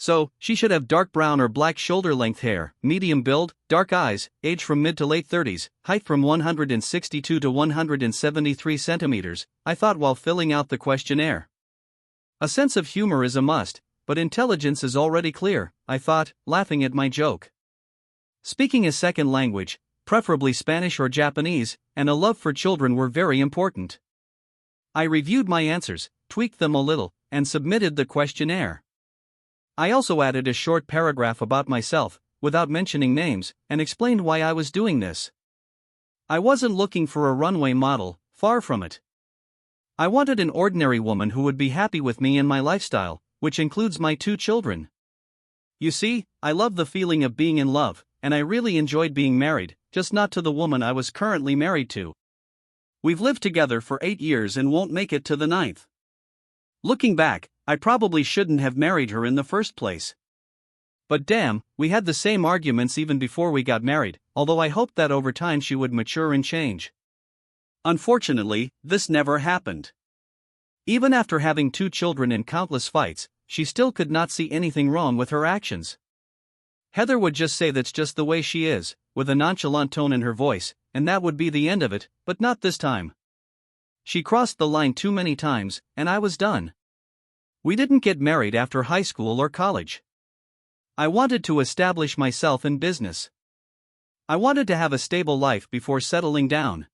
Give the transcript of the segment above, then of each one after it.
So, she should have dark brown or black shoulder-length hair, medium build, dark eyes, age from mid to late 30s, height from 162 to 173 centimeters, I thought while filling out the questionnaire. A sense of humor is a must, but intelligence is already clear, I thought, laughing at my joke. Speaking a second language, preferably Spanish or Japanese, and a love for children were very important. I reviewed my answers, tweaked them a little, and submitted the questionnaire. I also added a short paragraph about myself, without mentioning names, and explained why I was doing this. I wasn't looking for a runway model, far from it. I wanted an ordinary woman who would be happy with me and my lifestyle, which includes my 2 children. You see, I love the feeling of being in love, and I really enjoyed being married, just not to the woman I was currently married to. We've lived together for 8 years and won't make it to the 9th. Looking back, I probably shouldn't have married her in the first place. But damn, we had the same arguments even before we got married, although I hoped that over time she would mature and change. Unfortunately, this never happened. Even after having 2 children and countless fights, she still could not see anything wrong with her actions. Heather would just say that's just the way she is, with a nonchalant tone in her voice, and that would be the end of it, but not this time. She crossed the line too many times, and I was done. We didn't get married after high school or college. I wanted to establish myself in business. I wanted to have a stable life before settling down.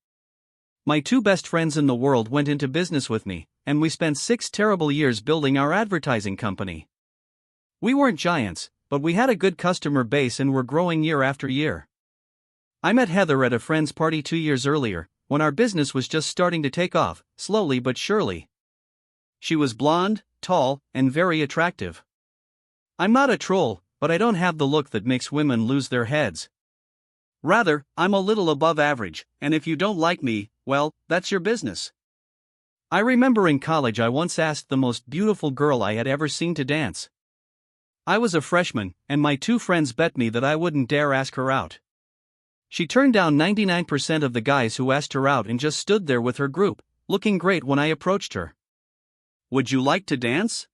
My 2 best friends in the world went into business with me, and we spent 6 terrible years building our advertising company. We weren't giants, but we had a good customer base and were growing year after year. I met Heather at a friend's party 2 years earlier, when our business was just starting to take off, slowly but surely. She was blonde, tall, and very attractive. I'm not a troll, but I don't have the look that makes women lose their heads. Rather, I'm a little above average, and if you don't like me, well, that's your business. I remember in college I once asked the most beautiful girl I had ever seen to dance. I was a freshman, and my 2 friends bet me that I wouldn't dare ask her out. She turned down 99% of the guys who asked her out and just stood there with her group, looking great when I approached her. "Would you like to dance?"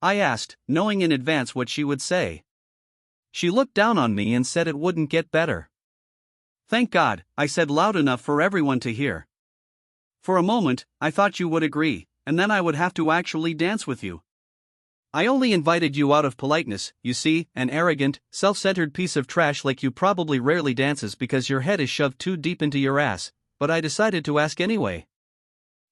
I asked, knowing in advance what she would say. She looked down on me and said it wouldn't get better. "Thank God," I said loud enough for everyone to hear. "For a moment, I thought you would agree, and then I would have to actually dance with you. I only invited you out of politeness, you see, an arrogant, self-centered piece of trash like you probably rarely dances because your head is shoved too deep into your ass, but I decided to ask anyway.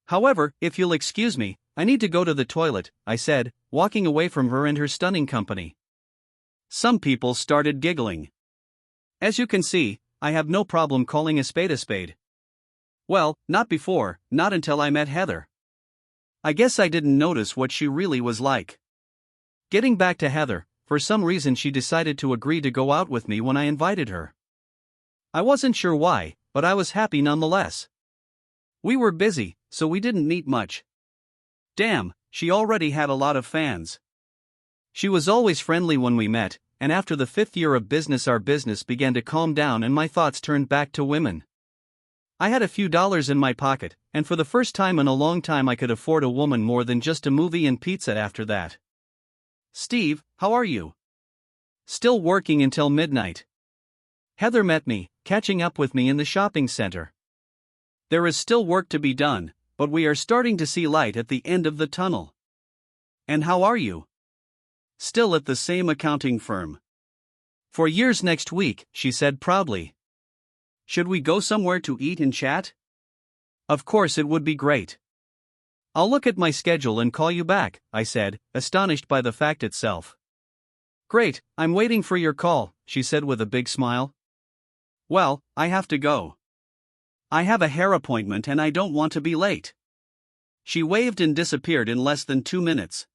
However, if you'll excuse me, I need to go to the toilet," I said, walking away from her and her stunning company. Some people started giggling. As you can see, I have no problem calling a spade a spade. Well, not before, not until I met Heather. I guess I didn't notice what she really was like. Getting back to Heather, for some reason she decided to agree to go out with me when I invited her. I wasn't sure why, but I was happy nonetheless. We were busy, so we didn't meet much. Damn, she already had a lot of fans. She was always friendly when we met, and after the 5th year of business our business began to calm down and my thoughts turned back to women. I had a few dollars in my pocket, and for the first time in a long time I could afford a woman more than just a movie and pizza after that. "Steve, how are you?" "Still working until midnight." Heather met me, catching up with me in the shopping center. "There is still work to be done, but we are starting to see light at the end of the tunnel." "And how are you?" "Still at the same accounting firm." "For years next week," she said proudly. "Should we go somewhere to eat and chat?" "Of course, it would be great." "I'll look at my schedule and call you back," I said, astonished by the fact itself. "Great, I'm waiting for your call," she said with a big smile. "Well, I have to go. I have a hair appointment and I don't want to be late." She waved and disappeared in less than 2 minutes.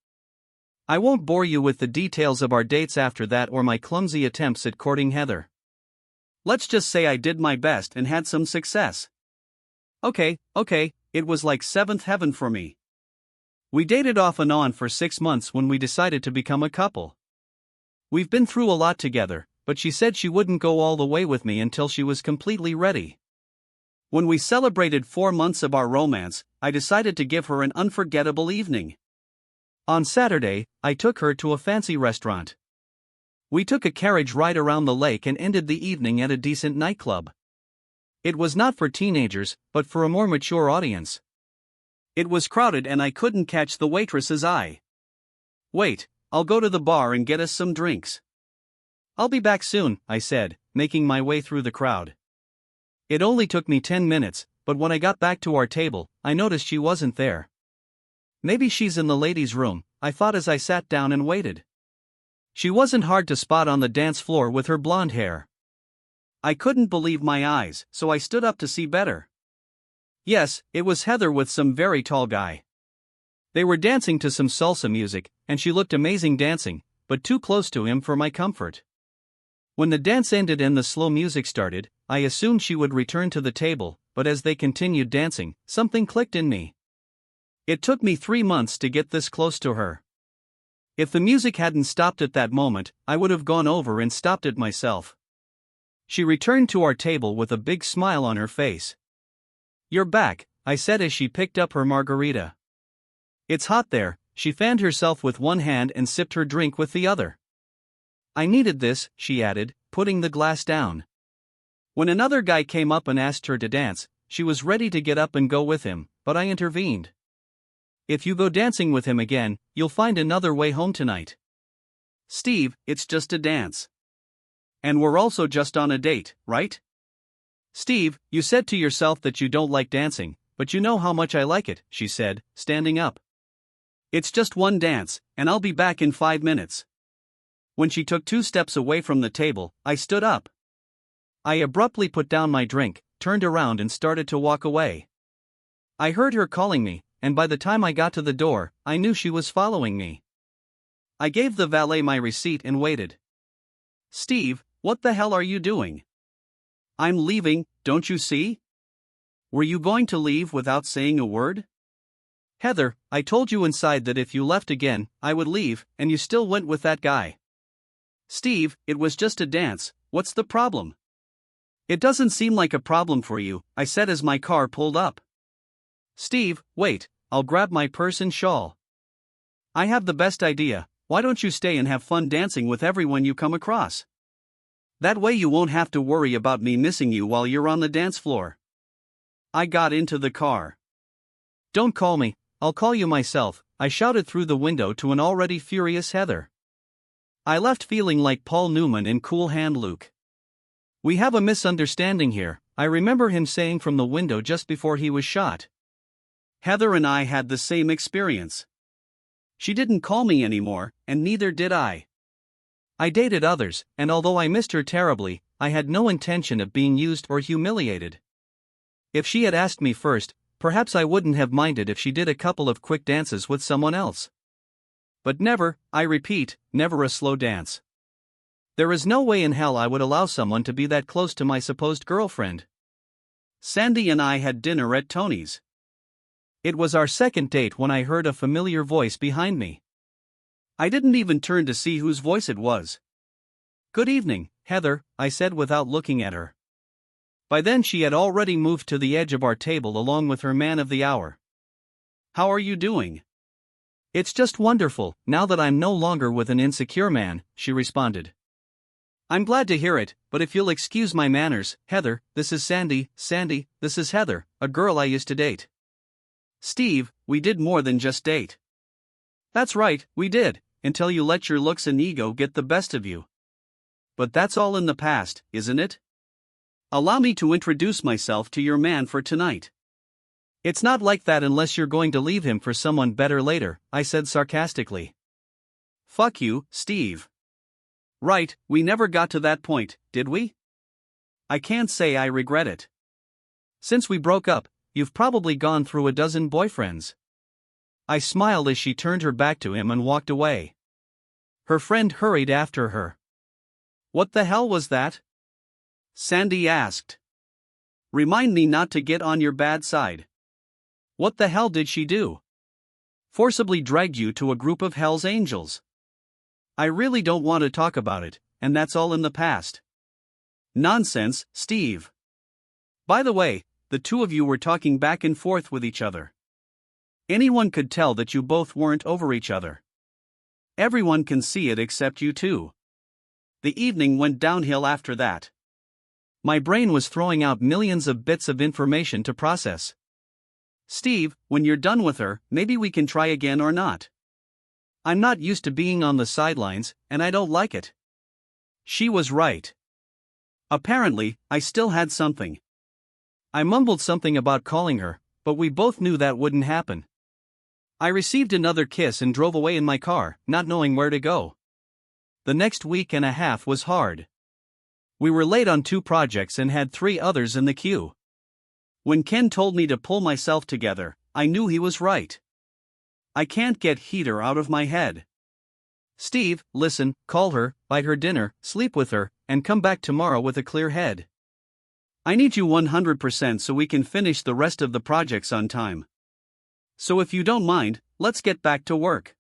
I won't bore you with the details of our dates after that or my clumsy attempts at courting Heather. Let's just say I did my best and had some success. Okay, it was like 7th heaven for me. We dated off and on for 6 months when we decided to become a couple. We've been through a lot together, but she said she wouldn't go all the way with me until she was completely ready. When we celebrated 4 months of our romance, I decided to give her an unforgettable evening. On Saturday, I took her to a fancy restaurant. We took a carriage ride around the lake and ended the evening at a decent nightclub. It was not for teenagers, but for a more mature audience. It was crowded and I couldn't catch the waitress's eye. "Wait, I'll go to the bar and get us some drinks." "I'll be back soon," I said, making my way through the crowd. It only took me 10 minutes, but when I got back to our table, I noticed she wasn't there. Maybe she's in the ladies' room, I thought as I sat down and waited. She wasn't hard to spot on the dance floor with her blonde hair. I couldn't believe my eyes, so I stood up to see better. Yes, it was Heather with some very tall guy. They were dancing to some salsa music, and she looked amazing dancing, but too close to him for my comfort. When the dance ended and the slow music started, I assumed she would return to the table, but as they continued dancing, something clicked in me. It took me 3 months to get this close to her. If the music hadn't stopped at that moment, I would have gone over and stopped it myself. She returned to our table with a big smile on her face. "You're back," I said as she picked up her margarita. "It's hot there." She fanned herself with one hand and sipped her drink with the other. "I needed this," she added, putting the glass down. When another guy came up and asked her to dance, she was ready to get up and go with him, but I intervened. "If you go dancing with him again, you'll find another way home tonight." "Steve, it's just a dance. And we're also just on a date, right?" "Steve, you said to yourself that you don't like dancing, but you know how much I like it," she said, standing up. "It's just one dance, and I'll be back in 5 minutes." When she took 2 steps away from the table, I stood up. I abruptly put down my drink, turned around and started to walk away. I heard her calling me, and by the time I got to the door, I knew she was following me. I gave the valet my receipt and waited. "Steve, what the hell are you doing?" "I'm leaving, don't you see?" "Were you going to leave without saying a word?" "Heather, I told you inside that if you left again, I would leave, and you still went with that guy." "Steve, it was just a dance, what's the problem?" "It doesn't seem like a problem for you," I said as my car pulled up. "Steve, wait, I'll grab my purse and shawl." "I have the best idea, why don't you stay and have fun dancing with everyone you come across? That way you won't have to worry about me missing you while you're on the dance floor." I got into the car. "Don't call me, I'll call you myself," I shouted through the window to an already furious Heather. I left feeling like Paul Newman in Cool Hand Luke. "We have a misunderstanding here," I remember him saying from the window just before he was shot. Heather and I had the same experience. She didn't call me anymore, and neither did I. I dated others, and although I missed her terribly, I had no intention of being used or humiliated. If she had asked me first, perhaps I wouldn't have minded if she did a couple of quick dances with someone else. But never, I repeat, never a slow dance. There is no way in hell I would allow someone to be that close to my supposed girlfriend. Sandy and I had dinner at Tony's. It was our second date when I heard a familiar voice behind me. I didn't even turn to see whose voice it was. "Good evening, Heather," I said without looking at her. By then she had already moved to the edge of our table along with her man of the hour. "How are you doing?" "It's just wonderful, now that I'm no longer with an insecure man," she responded. "I'm glad to hear it, but if you'll excuse my manners, Heather, this is Sandy, Sandy, this is Heather, a girl I used to date." "Steve, we did more than just date." "That's right, we did, until you let your looks and ego get the best of you. But that's all in the past, isn't it? Allow me to introduce myself to your man for tonight." "It's not like that unless you're going to leave him for someone better later," I said sarcastically. "Fuck you, Steve." "Right, we never got to that point, did we? I can't say I regret it. Since we broke up, you've probably gone through a dozen boyfriends." I smiled as she turned her back to him and walked away. Her friend hurried after her. "What the hell was that?" Sandy asked. "Remind me not to get on your bad side." "What the hell did she do?" "Forcibly dragged you to a group of Hell's Angels." "I really don't want to talk about it, and that's all in the past." "Nonsense, Steve. By the way, the two of you were talking back and forth with each other." Anyone could tell that you both weren't over each other. Everyone can see it except you two. The evening went downhill after that. My brain was throwing out millions of bits of information to process. Steve, when you're done with her, maybe we can try again or not. I'm not used to being on the sidelines, and I don't like it. She was right. Apparently, I still had something. I mumbled something about calling her, but we both knew that wouldn't happen. I received another kiss and drove away in my car, not knowing where to go. The next week and a half was hard. We were late on 2 projects and had 3 others in the queue. When Ken told me to pull myself together, I knew he was right. I can't get Heather out of my head. Steve, listen, call her, buy her dinner, sleep with her, and come back tomorrow with a clear head. I need you 100% so we can finish the rest of the projects on time. So if you don't mind, let's get back to work.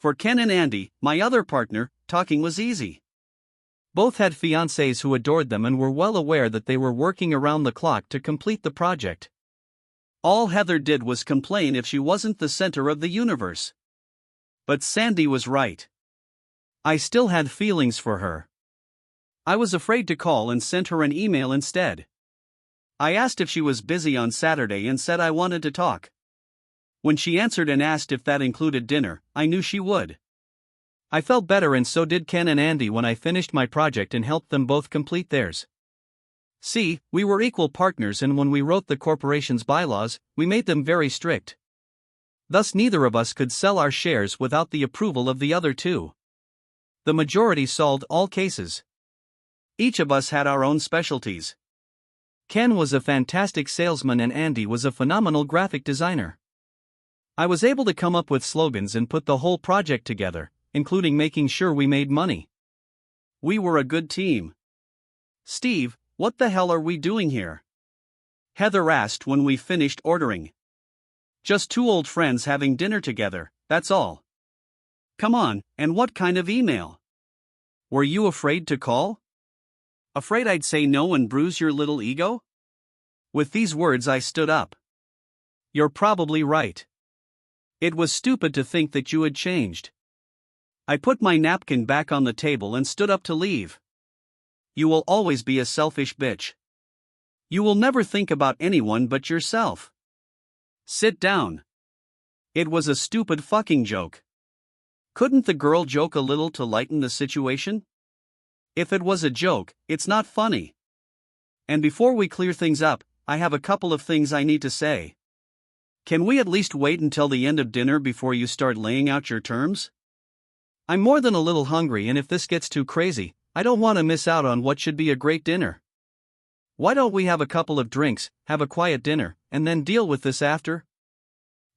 For Ken and Andy, my other partner, talking was easy. Both had fiancés who adored them and were well aware that they were working around the clock to complete the project. All Heather did was complain if she wasn't the center of the universe. But Sandy was right. I still had feelings for her. I was afraid to call and sent her an email instead. I asked if she was busy on Saturday and said I wanted to talk. When she answered and asked if that included dinner, I knew she would. I felt better, and so did Ken and Andy when I finished my project and helped them both complete theirs. See, we were equal partners, and when we wrote the corporation's bylaws, we made them very strict. Thus neither of us could sell our shares without the approval of the other two. The majority solved all cases. Each of us had our own specialties. Ken was a fantastic salesman and Andy was a phenomenal graphic designer. I was able to come up with slogans and put the whole project together, including making sure we made money. We were a good team. Steve, what the hell are we doing here? Heather asked when we finished ordering. Just 2 old friends having dinner together, that's all. Come on, and what kind of email? Were you afraid to call? Afraid I'd say no and bruise your little ego? With these words I stood up. You're probably right. It was stupid to think that you had changed. I put my napkin back on the table and stood up to leave. You will always be a selfish bitch. You will never think about anyone but yourself. Sit down. It was a stupid fucking joke. Couldn't the girl joke a little to lighten the situation? If it was a joke, it's not funny. And before we clear things up, I have a couple of things I need to say. Can we at least wait until the end of dinner before you start laying out your terms? I'm more than a little hungry, and if this gets too crazy, I don't want to miss out on what should be a great dinner. Why don't we have a couple of drinks, have a quiet dinner, and then deal with this after?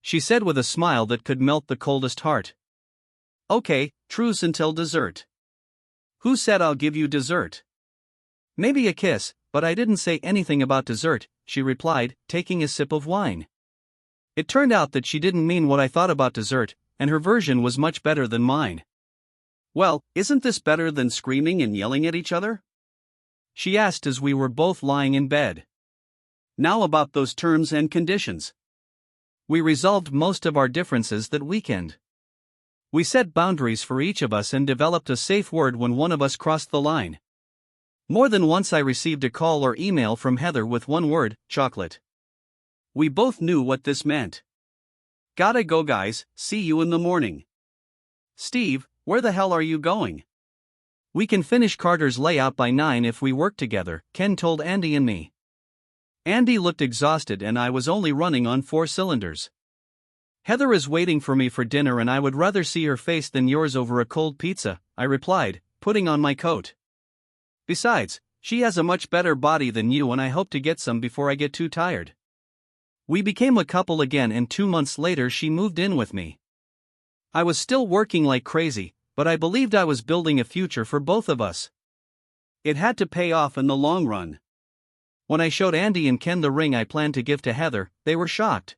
She said with a smile that could melt the coldest heart. Okay, truce until dessert. Who said I'll give you dessert? Maybe a kiss, but I didn't say anything about dessert, she replied, taking a sip of wine. It turned out that she didn't mean what I thought about dessert, and her version was much better than mine. Well, isn't this better than screaming and yelling at each other? She asked as we were both lying in bed. Now about those terms and conditions. We resolved most of our differences that weekend. We set boundaries for each of us and developed a safe word when one of us crossed the line. More than once I received a call or email from Heather with one word, chocolate. We both knew what this meant. Gotta go guys, see you in the morning. Steve, where the hell are you going? We can finish Carter's layout by 9 if we work together, Ken told Andy and me. Andy looked exhausted and I was only running on 4 cylinders. Heather is waiting for me for dinner and I would rather see her face than yours over a cold pizza, I replied, putting on my coat. Besides, she has a much better body than you and I hope to get some before I get too tired. We became a couple again and 2 months later she moved in with me. I was still working like crazy, but I believed I was building a future for both of us. It had to pay off in the long run. When I showed Andy and Ken the ring I planned to give to Heather, they were shocked.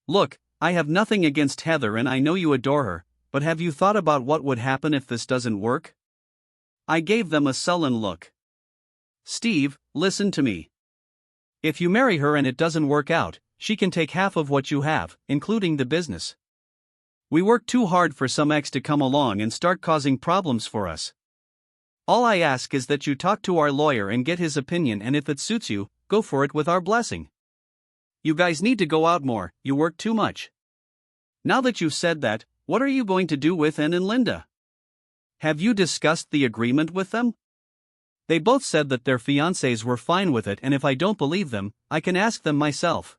Look, I have nothing against Heather and I know you adore her, but have you thought about what would happen if this doesn't work? I gave them a sullen look. Steve, listen to me. If you marry her and it doesn't work out, she can take half of what you have, including the business. We work too hard for some ex to come along and start causing problems for us. All I ask is that you talk to our lawyer and get his opinion, and if it suits you, go for it with our blessing. You guys need to go out more, you work too much. Now that you've said that, what are you going to do with Ann and Linda? Have you discussed the agreement with them? They both said that their fiancés were fine with it, and if I don't believe them, I can ask them myself.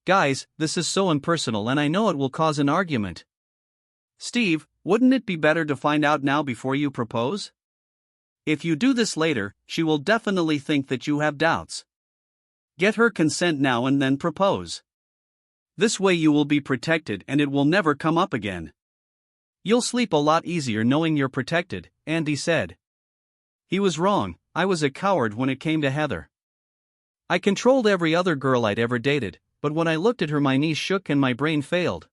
Guys, this is so impersonal and I know it will cause an argument. Steve, wouldn't it be better to find out now before you propose? If you do this later, she will definitely think that you have doubts. Get her consent now and then propose. This way you will be protected and it will never come up again. You'll sleep a lot easier knowing you're protected, Andy said. He was wrong, I was a coward when it came to Heather. I controlled every other girl I'd ever dated, but when I looked at her my knees shook and my brain failed.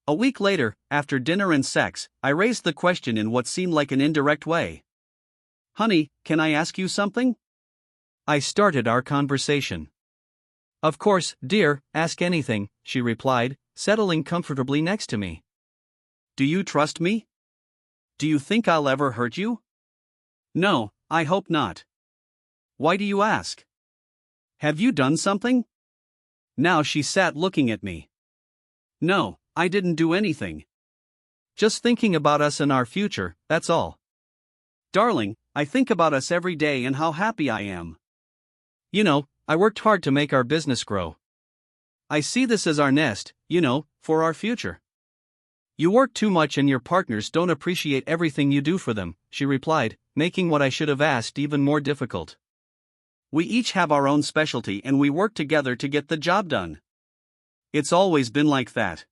A week later, after dinner and sex, I raised the question in what seemed like an indirect way. Honey, can I ask you something? I started our conversation. Of course, dear, ask anything, she replied, settling comfortably next to me. Do you trust me? Do you think I'll ever hurt you? No, I hope not. Why do you ask? Have you done something? Now she sat looking at me. No, I didn't do anything. Just thinking about us and our future, that's all. Darling, I think about us every day and how happy I am. You know, I worked hard to make our business grow. I see this as our nest, for our future. You work too much and your partners don't appreciate everything you do for them, she replied, making what I should have asked even more difficult. We each have our own specialty and we work together to get the job done. It's always been like that.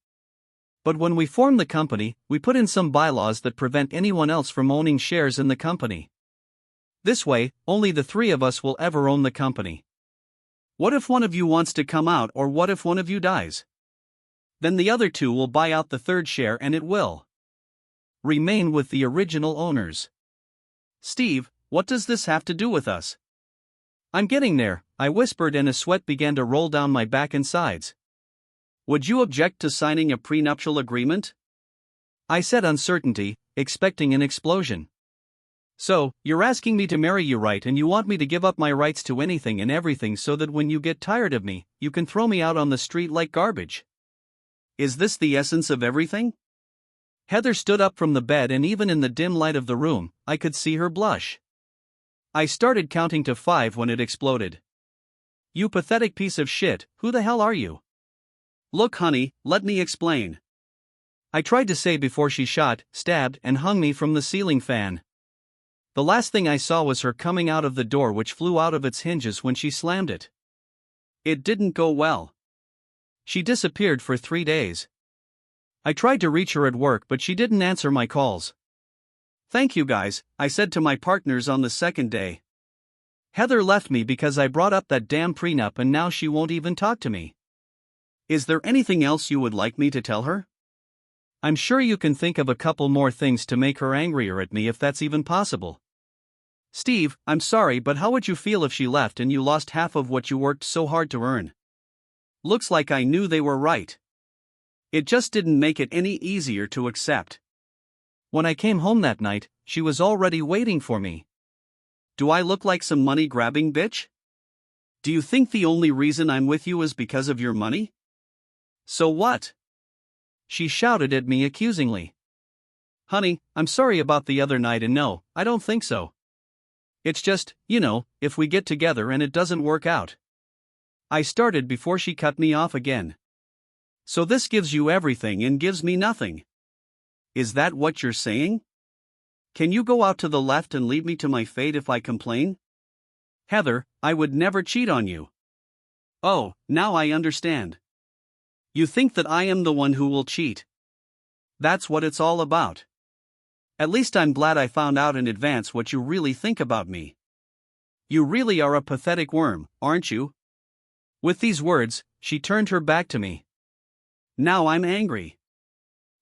But when we formed the company, we put in some bylaws that prevent anyone else from owning shares in the company. This way, only the three of us will ever own the company. What if one of you wants to come out, or what if one of you dies? Then the other two will buy out the third share and it will remain with the original owners. Steve, what does this have to do with us? I'm getting there, I whispered, and a sweat began to roll down my back and sides. Would you object to signing a prenuptial agreement? I said, uncertainty, expecting an explosion. So, you're asking me to marry you, right, and you want me to give up my rights to anything and everything so that when you get tired of me, you can throw me out on the street like garbage? Is this the essence of everything? Heather stood up from the bed, and even in the dim light of the room, I could see her blush. I started counting to 5 when it exploded. You pathetic piece of shit, who the hell are you? Look, honey, let me explain. I tried to say before she shot, stabbed, and hung me from the ceiling fan. The last thing I saw was her coming out of the door, which flew out of its hinges when she slammed it. It didn't go well. She disappeared for 3 days. I tried to reach her at work, but she didn't answer my calls. Thank you guys, I said to my partners on the second day. Heather left me because I brought up that damn prenup, and now she won't even talk to me. Is there anything else you would like me to tell her? I'm sure you can think of a couple more things to make her angrier at me if that's even possible. Steve, I'm sorry, but how would you feel if she left and you lost half of what you worked so hard to earn? Looks like I knew they were right. It just didn't make it any easier to accept. When I came home that night, she was already waiting for me. Do I look like some money-grabbing bitch? Do you think the only reason I'm with you is because of your money? So what? She shouted at me accusingly. Honey, I'm sorry about the other night, and no, I don't think so. It's just, if we get together and it doesn't work out. I started before she cut me off again. So this gives you everything and gives me nothing. Is that what you're saying? Can you go out to the left and leave me to my fate if I complain? Heather, I would never cheat on you. Oh, now I understand. You think that I am the one who will cheat. That's what it's all about. At least I'm glad I found out in advance what you really think about me. You really are a pathetic worm, aren't you? With these words, she turned her back to me. Now I'm angry.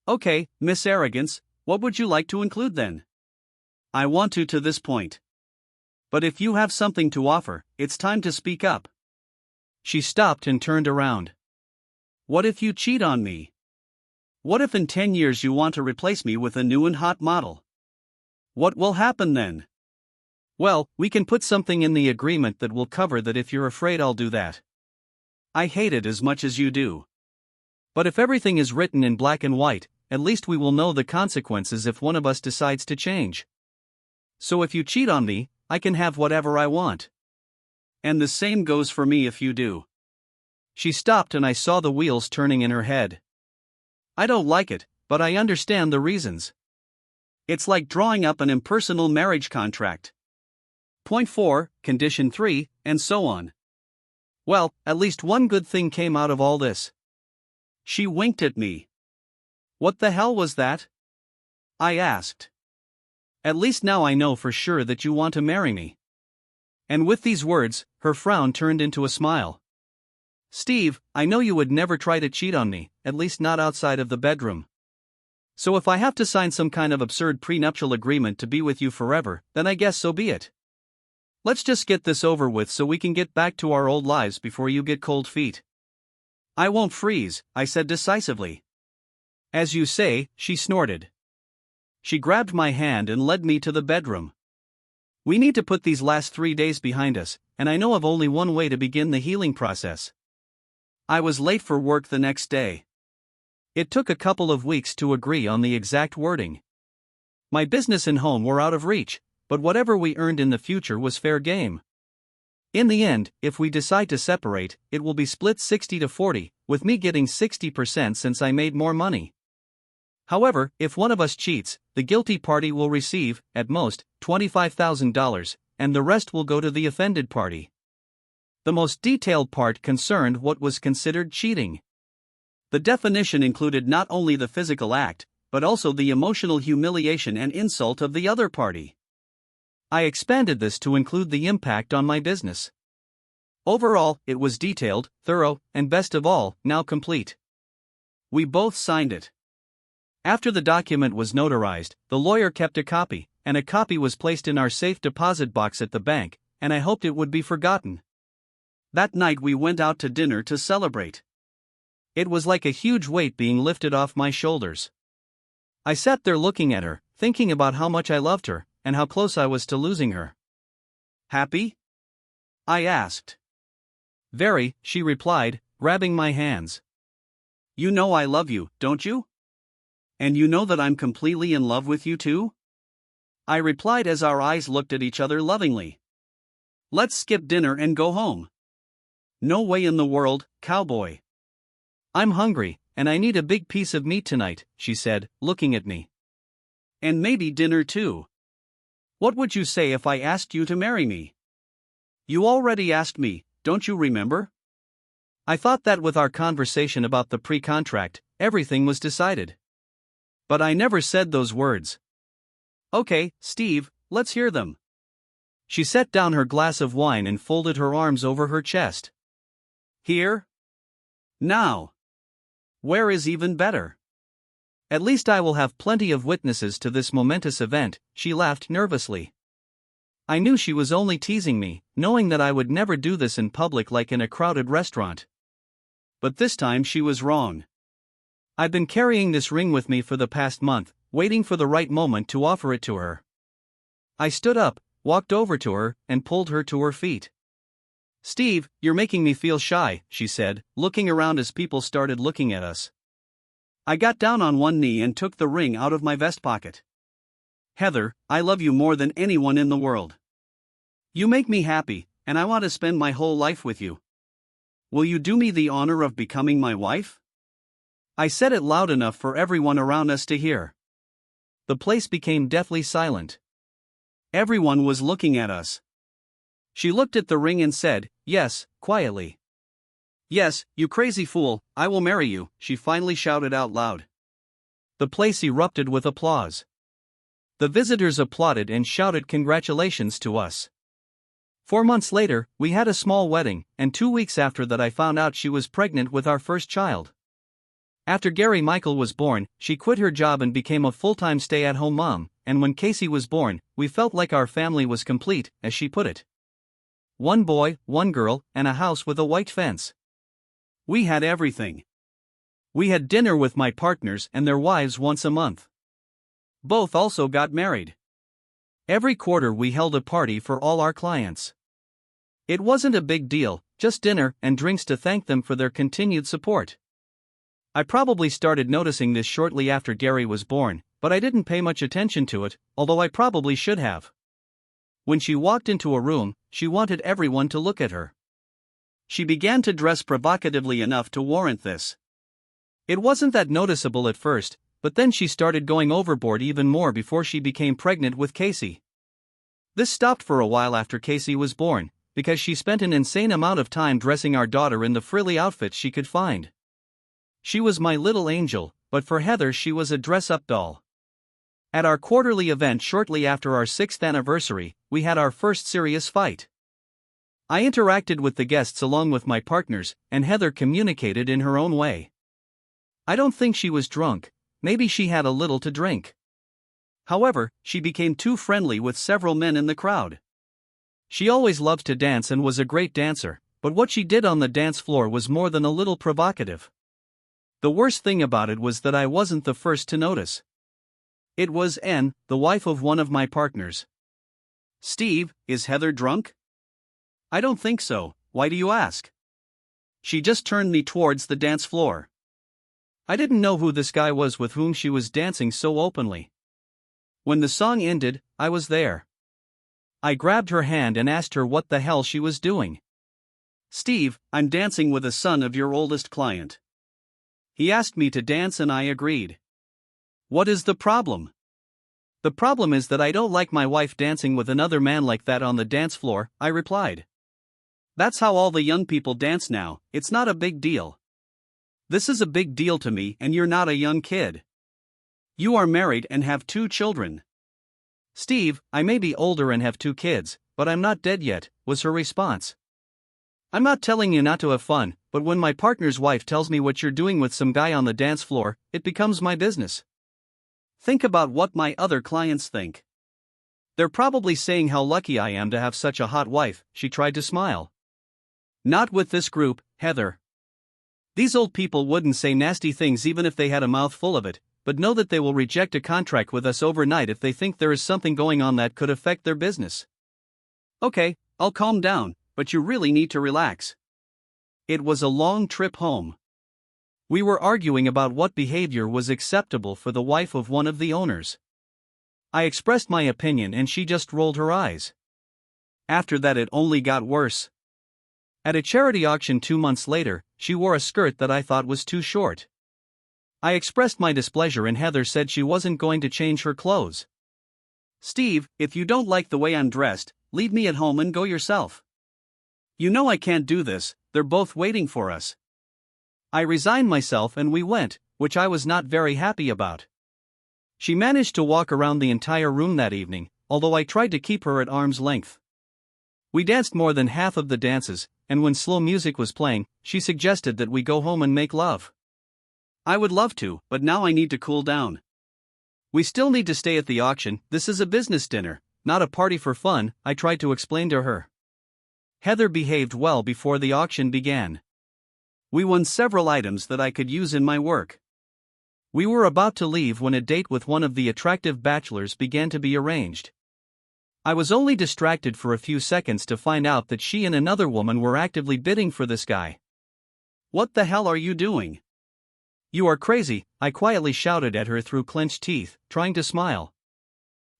Okay, Miss Arrogance, what would you like to include then? I want to this point. But if you have something to offer, it's time to speak up. She stopped and turned around. What if you cheat on me? What if in 10 years you want to replace me with a new and hot model? What will happen then? Well, we can put something in the agreement that will cover that if you're afraid I'll do that. I hate it as much as you do. But if everything is written in black and white, at least we will know the consequences if one of us decides to change. So if you cheat on me, I can have whatever I want. And the same goes for me if you do. She stopped and I saw the wheels turning in her head. I don't like it, but I understand the reasons. It's like drawing up an impersonal marriage contract. Point 4, Condition 3, and so on. Well, at least one good thing came out of all this. She winked at me. What the hell was that? I asked. At least now I know for sure that you want to marry me. And with these words, her frown turned into a smile. Steve, I know you would never try to cheat on me, at least not outside of the bedroom. So if I have to sign some kind of absurd prenuptial agreement to be with you forever, then I guess so be it. Let's just get this over with so we can get back to our old lives before you get cold feet. I won't freeze, I said decisively. As you say, she snorted. She grabbed my hand and led me to the bedroom. We need to put these last 3 days behind us, and I know of only one way to begin the healing process. I was late for work the next day. It took a couple of weeks to agree on the exact wording. My business and home were out of reach, but whatever we earned in the future was fair game. In the end, if we decide to separate, it will be split 60-40, with me getting 60% since I made more money. However, if one of us cheats, the guilty party will receive, at most, $25,000, and the rest will go to the offended party. The most detailed part concerned what was considered cheating. The definition included not only the physical act, but also the emotional humiliation and insult of the other party. I expanded this to include the impact on my business. Overall, it was detailed, thorough, and best of all, now complete. We both signed it. After the document was notarized, the lawyer kept a copy, and a copy was placed in our safe deposit box at the bank, and I hoped it would be forgotten. That night we went out to dinner to celebrate. It was like a huge weight being lifted off my shoulders. I sat there looking at her, thinking about how much I loved her, and how close I was to losing her. Happy? I asked. Very, she replied, grabbing my hands. You know I love you, don't you? And you know that I'm completely in love with you too? I replied as our eyes looked at each other lovingly. Let's skip dinner and go home. No way in the world, cowboy. I'm hungry, and I need a big piece of meat tonight, she said, looking at me. And maybe dinner too. What would you say if I asked you to marry me? You already asked me, don't you remember? I thought that with our conversation about the pre-contract, everything was decided. But I never said those words. Okay, Steve, let's hear them. She set down her glass of wine and folded her arms over her chest. Here? Now. Where is even better? At least I will have plenty of witnesses to this momentous event, she laughed nervously. I knew she was only teasing me, knowing that I would never do this in public like in a crowded restaurant. But this time she was wrong. I've been carrying this ring with me for the past month, waiting for the right moment to offer it to her. I stood up, walked over to her, and pulled her to her feet. Steve, you're making me feel shy, she said, looking around as people started looking at us. I got down on one knee and took the ring out of my vest pocket. Heather, I love you more than anyone in the world. You make me happy, and I want to spend my whole life with you. Will you do me the honor of becoming my wife? I said it loud enough for everyone around us to hear. The place became deathly silent. Everyone was looking at us. She looked at the ring and said, yes, quietly. Yes, you crazy fool, I will marry you, she finally shouted out loud. The place erupted with applause. The visitors applauded and shouted congratulations to us. 4 months later, we had a small wedding, and 2 weeks after that I found out she was pregnant with our first child. After Gary Michael was born, she quit her job and became a full-time stay-at-home mom, and when Casey was born, we felt like our family was complete, as she put it. one boy, one girl, and a house with a white fence. We had everything. We had dinner with my partners and their wives once a month. Both also got married. Every quarter we held a party for all our clients. It wasn't a big deal, just dinner and drinks to thank them for their continued support. I probably started noticing this shortly after Gary was born, but I didn't pay much attention to it, although I probably should have. When she walked into a room, she wanted everyone to look at her. She began to dress provocatively enough to warrant this. It wasn't that noticeable at first, but then she started going overboard even more before she became pregnant with Casey. This stopped for a while after Casey was born, because she spent an insane amount of time dressing our daughter in the frilly outfits she could find. She was my little angel, but for Heather she was a dress-up doll. At our quarterly event shortly after our 6th anniversary, we had our first serious fight. I interacted with the guests along with my partners, and Heather communicated in her own way. I don't think she was drunk, maybe she had a little to drink. However, she became too friendly with several men in the crowd. She always loved to dance and was a great dancer, but what she did on the dance floor was more than a little provocative. The worst thing about it was that I wasn't the first to notice. It was N, the wife of one of my partners. "Steve, is Heather drunk?" "I don't think so, why do you ask?" She just turned me towards the dance floor. I didn't know who this guy was with whom she was dancing so openly. When the song ended, I was there. I grabbed her hand and asked her what the hell she was doing. "Steve, I'm dancing with a son of your oldest client. He asked me to dance and I agreed." "What is the problem?" "The problem is that I don't like my wife dancing with another man like that on the dance floor," I replied. "That's how all the young people dance now, it's not a big deal." "This is a big deal to me and you're not a young kid. You are married and have 2 children." "Steve, I may be older and have 2 kids, but I'm not dead yet," was her response. "I'm not telling you not to have fun, but when my partner's wife tells me what you're doing with some guy on the dance floor, it becomes my business. Think about what my other clients think. They're probably saying how lucky I am to have such a hot wife." She tried to smile. "Not with this group, Heather. These old people wouldn't say nasty things even if they had a mouthful of it, but know that they will reject a contract with us overnight if they think there is something going on that could affect their business." "Okay, I'll calm down, but you really need to relax." It was a long trip home. We were arguing about what behavior was acceptable for the wife of one of the owners. I expressed my opinion and she just rolled her eyes. After that it only got worse. At a charity auction 2 months later, she wore a skirt that I thought was too short. I expressed my displeasure and Heather said she wasn't going to change her clothes. "Steve, if you don't like the way I'm dressed, leave me at home and go yourself. You know I can't do this, they're both waiting for us." I resigned myself and we went, which I was not very happy about. She managed to walk around the entire room that evening, although I tried to keep her at arm's length. We danced more than half of the dances, and when slow music was playing, she suggested that we go home and make love. I would love to, but now I need to cool down. We still need to stay at the auction, this is a business dinner, not a party for fun, I tried to explain to her. Heather behaved well before the auction began. We won several items that I could use in my work. We were about to leave when a date with one of the attractive bachelors began to be arranged. I was only distracted for a few seconds to find out that she and another woman were actively bidding for this guy. "What the hell are you doing?" "You are crazy," I quietly shouted at her through clenched teeth, trying to smile.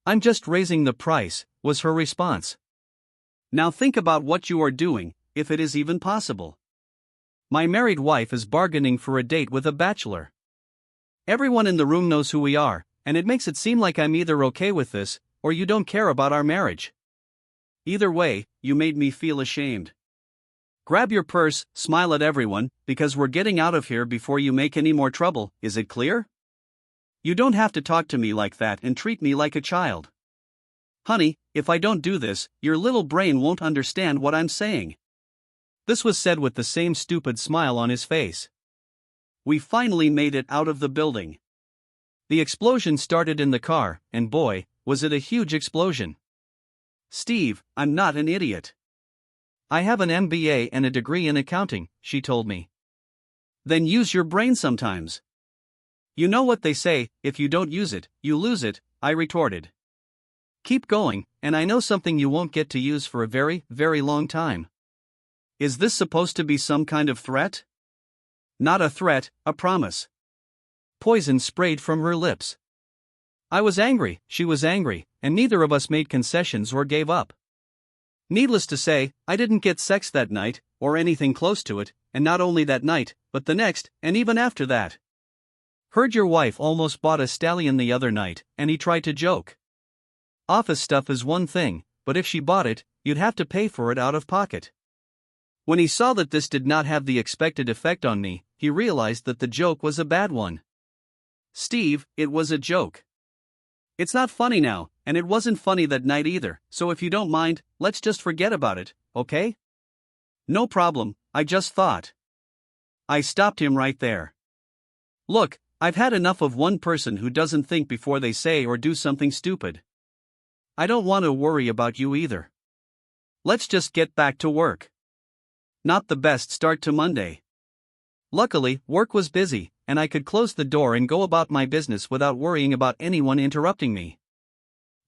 "I'm just raising the price," was her response. "Now think about what you are doing, if it is even possible. My married wife is bargaining for a date with a bachelor. Everyone in the room knows who we are, and it makes it seem like I'm either okay with this, or you don't care about our marriage. Either way, you made me feel ashamed. Grab your purse, smile at everyone, because we're getting out of here before you make any more trouble, is it clear? You don't have to talk to me like that and treat me like a child. Honey, if I don't do this, your little brain won't understand what I'm saying." This was said with the same stupid smile on his face. We finally made it out of the building. The explosion started in the car, and boy, was it a huge explosion. "Steve, I'm not an idiot. I have an MBA and a degree in accounting, she told me. Then use your brain sometimes. You know what they say, if you don't use it, you lose it, I retorted. Keep going, and I know something you won't get to use for a very, very long time. Is this supposed to be some kind of threat? Not a threat, a promise. Poison sprayed from her lips. I was angry, she was angry, and neither of us made concessions or gave up. Needless to say, I didn't get sex that night, or anything close to it, and not only that night, but the next, and even after that. Heard your wife almost bought a stallion the other night, and he tried to joke. Office stuff is one thing, but if she bought it, you'd have to pay for it out of pocket. When he saw that this did not have the expected effect on me, he realized that the joke was a bad one. Steve, it was a joke. It's not funny now, and it wasn't funny that night either, so if you don't mind, let's just forget about it, okay? No problem, I just thought. I stopped him right there. Look, I've had enough of one person who doesn't think before they say or do something stupid. I don't want to worry about you either. Let's just get back to work. Not the best start to Monday. Luckily, work was busy, and I could close the door and go about my business without worrying about anyone interrupting me.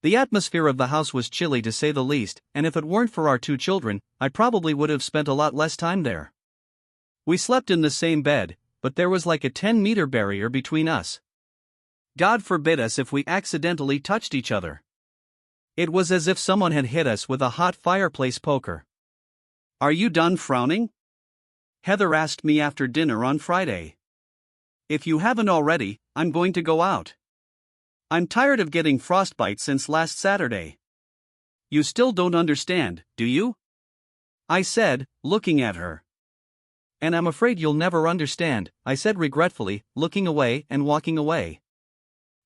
The atmosphere of the house was chilly to say the least, and if it weren't for our 2 children, I probably would have spent a lot less time there. We slept in the same bed, but there was like a 10-meter barrier between us. God forbid us if we accidentally touched each other. It was as if someone had hit us with a hot fireplace poker. Are you done frowning? Heather asked me after dinner on Friday. If you haven't already, I'm going to go out. I'm tired of getting frostbite since last Saturday. You still don't understand, do you? I said, looking at her. And I'm afraid you'll never understand, I said regretfully, looking away and walking away.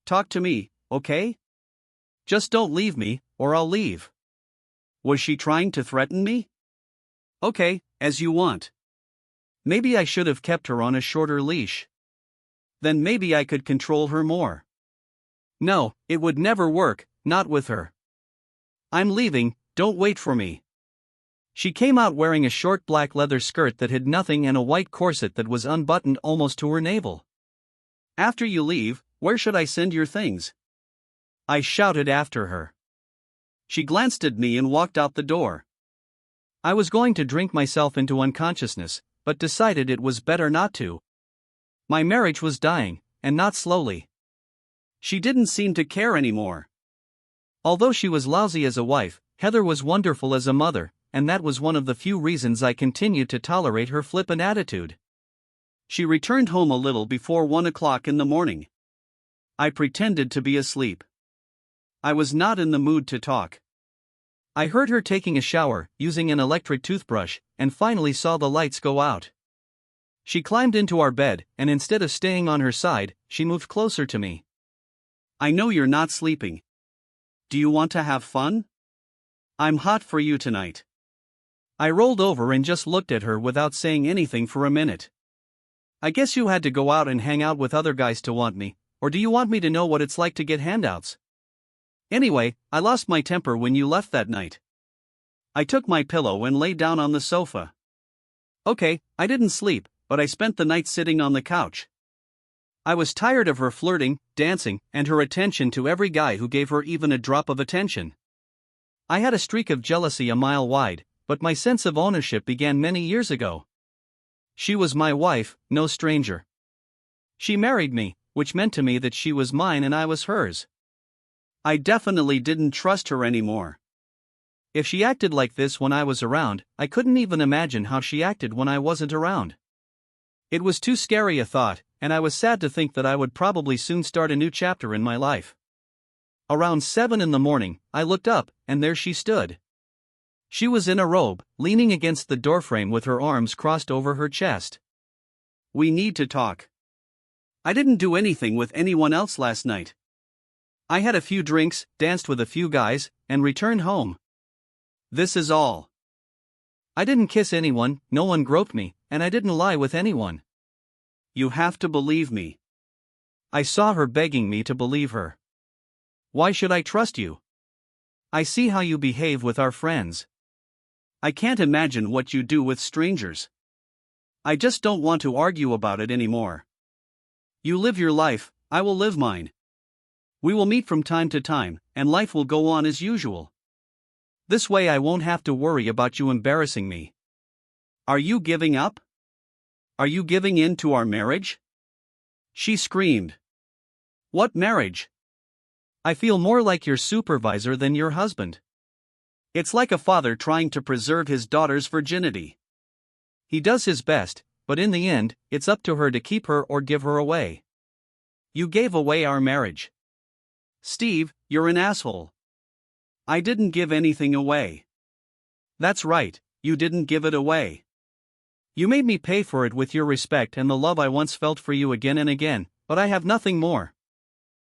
Talk to me, okay? Just don't leave me, or I'll leave. Was she trying to threaten me? Okay, as you want. Maybe I should have kept her on a shorter leash. Then maybe I could control her more. No, it would never work, not with her. I'm leaving, don't wait for me. She came out wearing a short black leather skirt that hid nothing and a white corset that was unbuttoned almost to her navel. After you leave, where should I send your things? I shouted after her. She glanced at me and walked out the door. I was going to drink myself into unconsciousness, but decided it was better not to. My marriage was dying, and not slowly. She didn't seem to care anymore. Although she was lousy as a wife, Heather was wonderful as a mother, and that was one of the few reasons I continued to tolerate her flippant attitude. She returned home a little before 1 o'clock in the morning. I pretended to be asleep. I was not in the mood to talk. I heard her taking a shower, using an electric toothbrush, and finally saw the lights go out. She climbed into our bed, and instead of staying on her side, she moved closer to me. I know you're not sleeping. Do you want to have fun? I'm hot for you tonight. I rolled over and just looked at her without saying anything for a minute. I guess you had to go out and hang out with other guys to want me, or do you want me to know what it's like to get handouts? Anyway, I lost my temper when you left that night. I took my pillow and lay down on the sofa. Okay, I didn't sleep, but I spent the night sitting on the couch. I was tired of her flirting, dancing, and her attention to every guy who gave her even a drop of attention. I had a streak of jealousy a mile wide, but my sense of ownership began many years ago. She was my wife, no stranger. She married me, which meant to me that she was mine and I was hers. I definitely didn't trust her anymore. If she acted like this when I was around, I couldn't even imagine how she acted when I wasn't around. It was too scary a thought, and I was sad to think that I would probably soon start a new chapter in my life. Around 7 in the morning, I looked up, and there she stood. She was in a robe, leaning against the doorframe with her arms crossed over her chest. We need to talk. I didn't do anything with anyone else last night. I had a few drinks, danced with a few guys, and returned home. This is all. I didn't kiss anyone, no one groped me, and I didn't lie with anyone. You have to believe me. I saw her begging me to believe her. Why should I trust you? I see how you behave with our friends. I can't imagine what you do with strangers. I just don't want to argue about it anymore. You live your life, I will live mine. We will meet from time to time, and life will go on as usual. This way I won't have to worry about you embarrassing me. Are you giving up? Are you giving in to our marriage? She screamed. What marriage? I feel more like your supervisor than your husband. It's like a father trying to preserve his daughter's virginity. He does his best, but in the end, it's up to her to keep her or give her away. You gave away our marriage. Steve, you're an asshole. I didn't give anything away. That's right, you didn't give it away. You made me pay for it with your respect and the love I once felt for you again and again, but I have nothing more.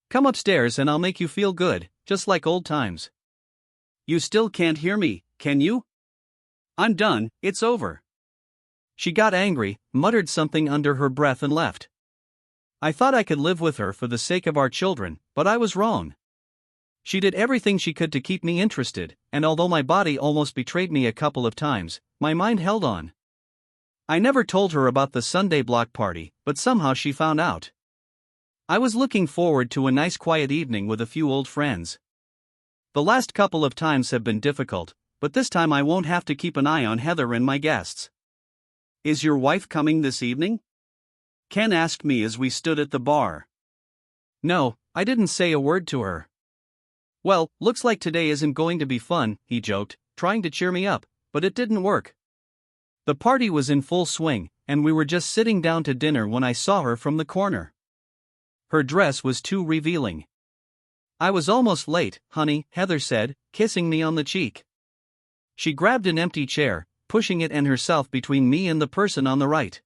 Come upstairs and I'll make you feel good, just like old times. You still can't hear me, can you? I'm done, it's over. She got angry, muttered something under her breath and left. I thought I could live with her for the sake of our children, but I was wrong. She did everything she could to keep me interested, and although my body almost betrayed me a couple of times, my mind held on. I never told her about the Sunday block party, but somehow she found out. I was looking forward to a nice quiet evening with a few old friends. The last couple of times have been difficult, but this time I won't have to keep an eye on Heather and my guests. Is your wife coming this evening? Ken asked me as we stood at the bar. No, I didn't say a word to her. Well, looks like today isn't going to be fun, he joked, trying to cheer me up, but it didn't work. The party was in full swing, and we were just sitting down to dinner when I saw her from the corner. Her dress was too revealing. I was almost late, honey, Heather said, kissing me on the cheek. She grabbed an empty chair, pushing it and herself between me and the person on the right.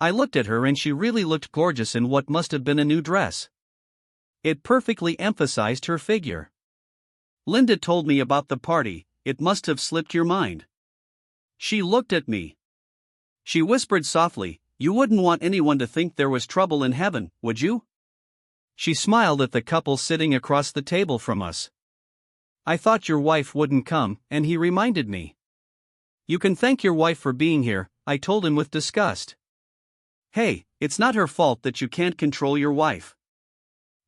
I looked at her and she really looked gorgeous in what must have been a new dress. It perfectly emphasized her figure. Linda told me about the party, it must have slipped your mind. She looked at me. She whispered softly, you wouldn't want anyone to think there was trouble in heaven, would you? She smiled at the couple sitting across the table from us. I thought your wife wouldn't come, and he reminded me. You can thank your wife for being here, I told him with disgust. Hey, it's not her fault that you can't control your wife.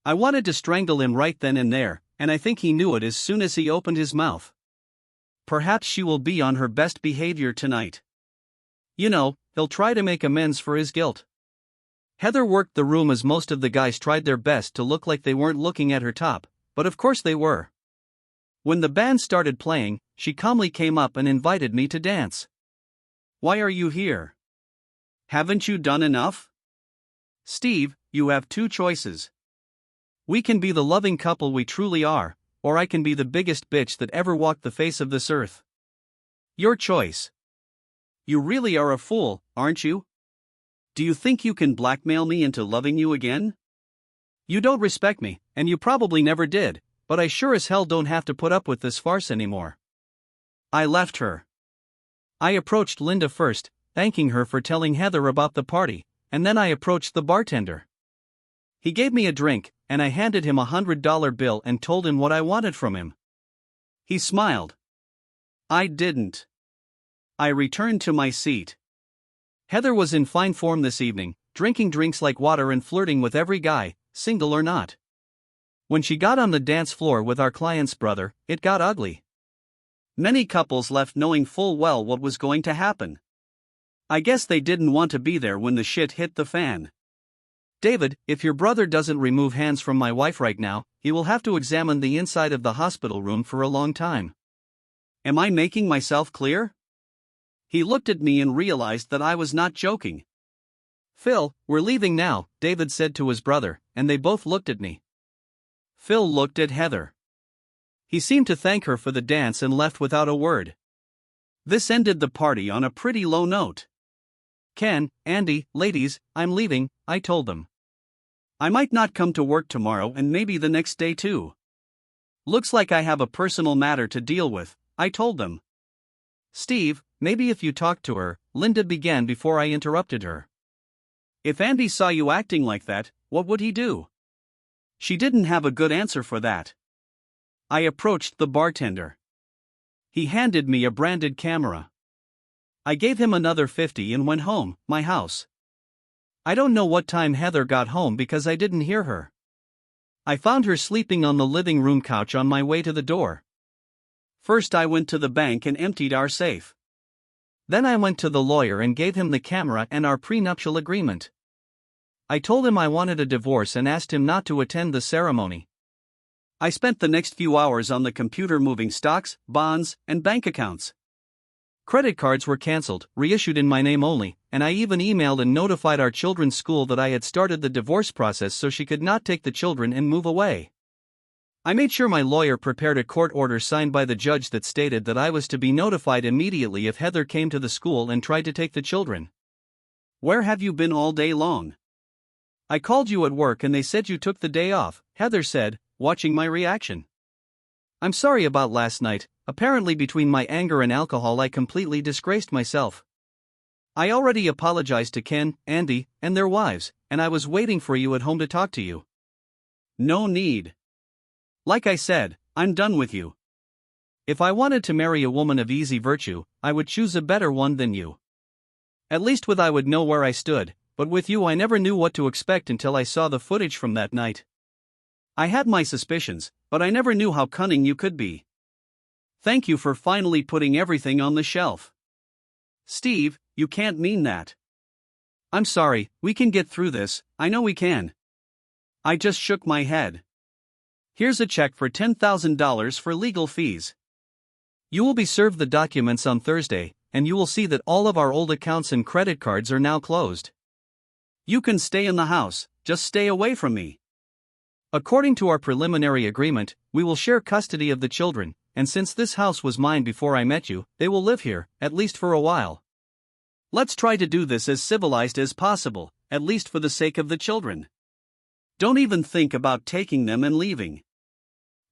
I wanted to strangle him right then and there, and I think he knew it as soon as he opened his mouth. Perhaps she will be on her best behavior tonight. You know, he'll try to make amends for his guilt. Heather worked the room as most of the guys tried their best to look like they weren't looking at her top, but of course they were. When the band started playing, she calmly came up and invited me to dance. Why are you here? Haven't you done enough? Steve, you have two choices. We can be the loving couple we truly are, or I can be the biggest bitch that ever walked the face of this earth. Your choice. You really are a fool, aren't you? Do you think you can blackmail me into loving you again? You don't respect me, and you probably never did, but I sure as hell don't have to put up with this farce anymore. I left her. I approached Linda first, thanking her for telling Heather about the party, and then I approached the bartender. He gave me a drink, and I handed him $100 bill and told him what I wanted from him. He smiled. I didn't. I returned to my seat. Heather was in fine form this evening, drinking drinks like water and flirting with every guy, single or not. When she got on the dance floor with our client's brother, it got ugly. Many couples left knowing full well what was going to happen. I guess they didn't want to be there when the shit hit the fan. David, if your brother doesn't remove hands from my wife right now, he will have to examine the inside of the hospital room for a long time. Am I making myself clear? He looked at me and realized that I was not joking. Phil, we're leaving now, David said to his brother, and they both looked at me. Phil looked at Heather. He seemed to thank her for the dance and left without a word. This ended the party on a pretty low note. Ken, Andy, ladies, I'm leaving, I told them. I might not come to work tomorrow and maybe the next day too. Looks like I have a personal matter to deal with, I told them. Steve, maybe if you talk to her, Linda began before I interrupted her. If Andy saw you acting like that, what would he do? She didn't have a good answer for that. I approached the bartender. He handed me a branded camera. I gave him another 50 and went home, my house. I don't know what time Heather got home because I didn't hear her. I found her sleeping on the living room couch on my way to the door. First I went to the bank and emptied our safe. Then I went to the lawyer and gave him the camera and our prenuptial agreement. I told him I wanted a divorce and asked him not to attend the ceremony. I spent the next few hours on the computer moving stocks, bonds, and bank accounts. Credit cards were canceled, reissued in my name only, and I even emailed and notified our children's school that I had started the divorce process so she could not take the children and move away. I made sure my lawyer prepared a court order signed by the judge that stated that I was to be notified immediately if Heather came to the school and tried to take the children. Where have you been all day long? I called you at work and they said you took the day off, Heather said, watching my reaction. I'm sorry about last night. Apparently between my anger and alcohol I completely disgraced myself. I already apologized to Ken, Andy, and their wives, and I was waiting for you at home to talk to you. No need. Like I said, I'm done with you. If I wanted to marry a woman of easy virtue, I would choose a better one than you. At least with I would know where I stood, but with you I never knew what to expect until I saw the footage from that night. I had my suspicions, but I never knew how cunning you could be. Thank you for finally putting everything on the shelf. Steve, you can't mean that. I'm sorry, we can get through this, I know we can. I just shook my head. Here's a check for $10,000 for legal fees. You will be served the documents on Thursday, and you will see that all of our old accounts and credit cards are now closed. You can stay in the house, just stay away from me. According to our preliminary agreement, we will share custody of the children, and since this house was mine before I met you, they will live here, at least for a while. Let's try to do this as civilized as possible, at least for the sake of the children. Don't even think about taking them and leaving.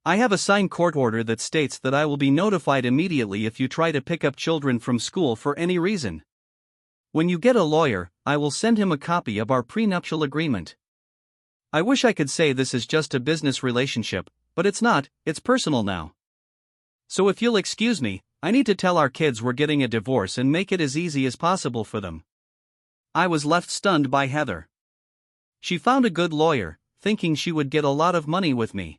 I have a signed court order that states that I will be notified immediately if you try to pick up children from school for any reason. When you get a lawyer, I will send him a copy of our prenuptial agreement. I wish I could say this is just a business relationship, but it's not, it's personal now. So if you'll excuse me, I need to tell our kids we're getting a divorce and make it as easy as possible for them. I was left stunned by Heather. She found a good lawyer, thinking she would get a lot of money with me.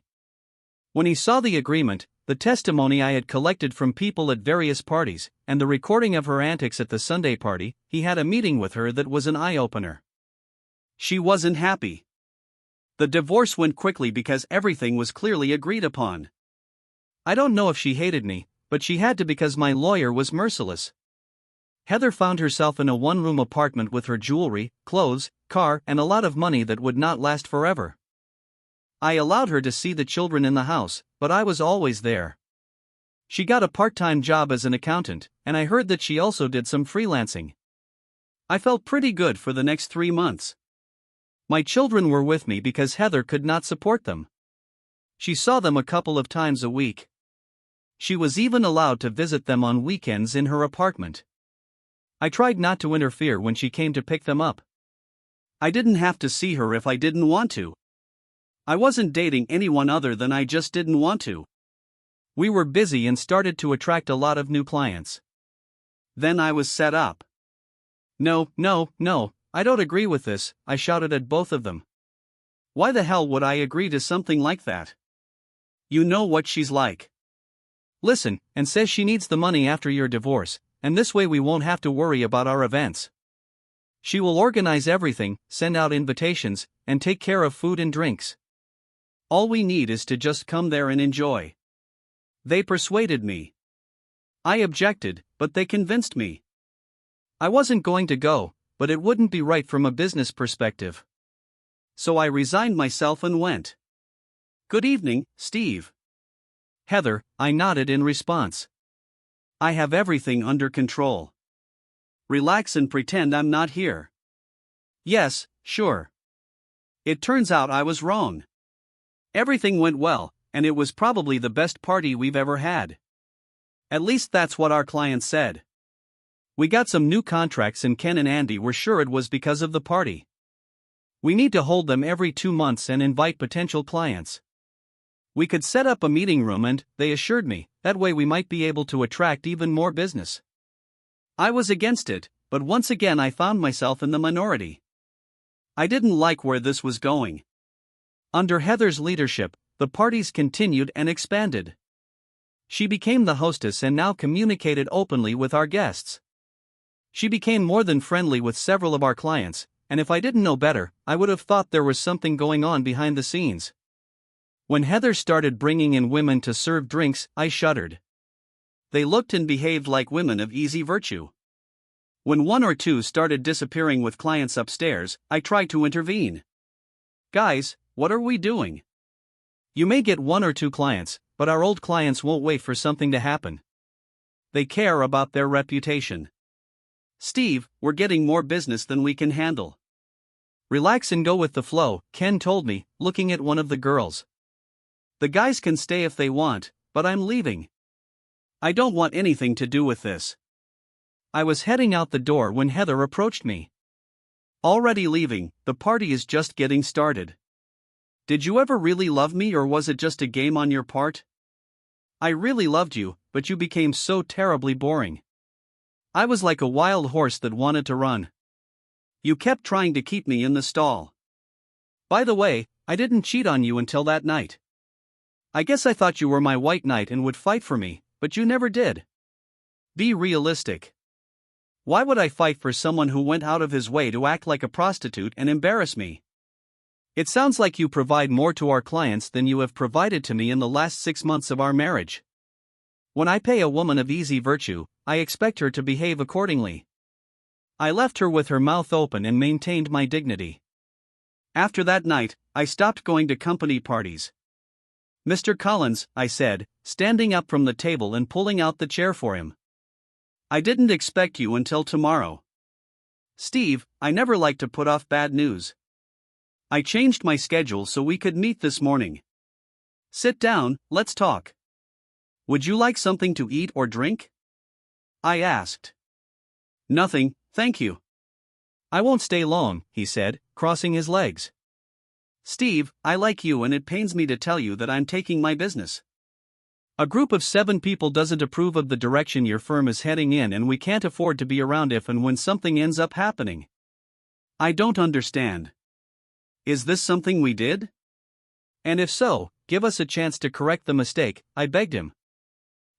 When he saw the agreement, the testimony I had collected from people at various parties, and the recording of her antics at the Sunday party, he had a meeting with her that was an eye-opener. She wasn't happy. The divorce went quickly because everything was clearly agreed upon. I don't know if she hated me, but she had to because my lawyer was merciless. Heather found herself in a one-room apartment with her jewelry, clothes, car, and a lot of money that would not last forever. I allowed her to see the children in the house, but I was always there. She got a part-time job as an accountant, and I heard that she also did some freelancing. I felt pretty good for the next 3 months. My children were with me because Heather could not support them. She saw them a couple of times a week. She was even allowed to visit them on weekends in her apartment. I tried not to interfere when she came to pick them up. I didn't have to see her if I didn't want to. I wasn't dating anyone other than I just didn't want to. We were busy and started to attract a lot of new clients. Then I was set up. No, I don't agree with this, I shouted at both of them. Why the hell would I agree to something like that? You know what she's like. Listen, and says she needs the money after your divorce, and this way we won't have to worry about our events. She will organize everything, send out invitations, and take care of food and drinks. All we need is to just come there and enjoy. They persuaded me. I objected, but they convinced me. I wasn't going to go, but it wouldn't be right from a business perspective. So I resigned myself and went. Good evening, Steve. Heather, I nodded in response. I have everything under control. Relax and pretend I'm not here. Yes, sure. It turns out I was wrong. Everything went well, and it was probably the best party we've ever had. At least that's what our client said. We got some new contracts and Ken and Andy were sure it was because of the party. We need to hold them every 2 months and invite potential clients. We could set up a meeting room and, they assured me, that way we might be able to attract even more business. I was against it, but once again I found myself in the minority. I didn't like where this was going. Under Heather's leadership, the parties continued and expanded. She became the hostess and now communicated openly with our guests. She became more than friendly with several of our clients, and if I didn't know better, I would have thought there was something going on behind the scenes. When Heather started bringing in women to serve drinks, I shuddered. They looked and behaved like women of easy virtue. When one or two started disappearing with clients upstairs, I tried to intervene. Guys, what are we doing? You may get one or two clients, but our old clients won't wait for something to happen. They care about their reputation. Steve, we're getting more business than we can handle. Relax and go with the flow, Ken told me, looking at one of the girls. The guys can stay if they want, but I'm leaving. I don't want anything to do with this. I was heading out the door when Heather approached me. Already leaving, the party is just getting started. Did you ever really love me or was it just a game on your part? I really loved you, but you became so terribly boring. I was like a wild horse that wanted to run. You kept trying to keep me in the stall. By the way, I didn't cheat on you until that night. I guess I thought you were my white knight and would fight for me, but you never did. Be realistic. Why would I fight for someone who went out of his way to act like a prostitute and embarrass me? It sounds like you provide more to our clients than you have provided to me in the last 6 months of our marriage. When I pay a woman of easy virtue, I expect her to behave accordingly. I left her with her mouth open and maintained my dignity. After that night, I stopped going to company parties. Mr. Collins, I said, standing up from the table and pulling out the chair for him. I didn't expect you until tomorrow. Steve, I never like to put off bad news. I changed my schedule so we could meet this morning. Sit down, let's talk. Would you like something to eat or drink? I asked. Nothing, thank you. I won't stay long, he said, crossing his legs. Steve, I like you and it pains me to tell you that I'm taking my business. A group of 7 people doesn't approve of the direction your firm is heading in and we can't afford to be around if and when something ends up happening. I don't understand. Is this something we did? And if so, give us a chance to correct the mistake, I begged him.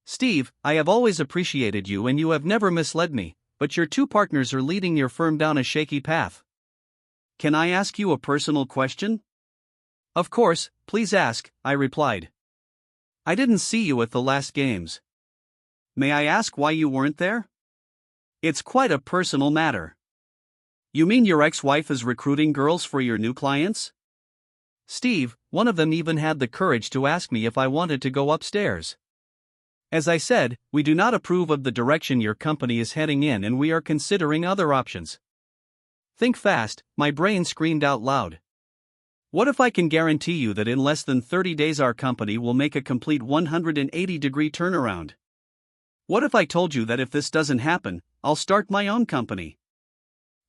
Steve, I have always appreciated you and you have never misled me, but your 2 partners are leading your firm down a shaky path. Can I ask you a personal question? Of course, please ask, I replied. I didn't see you at the last games. May I ask why you weren't there? It's quite a personal matter. You mean your ex-wife is recruiting girls for your new clients? Steve, one of them even had the courage to ask me if I wanted to go upstairs. As I said, we do not approve of the direction your company is heading in and we are considering other options. Think fast, my brain screamed out loud. What if I can guarantee you that in less than 30 days our company will make a complete 180-degree turnaround? What if I told you that if this doesn't happen, I'll start my own company?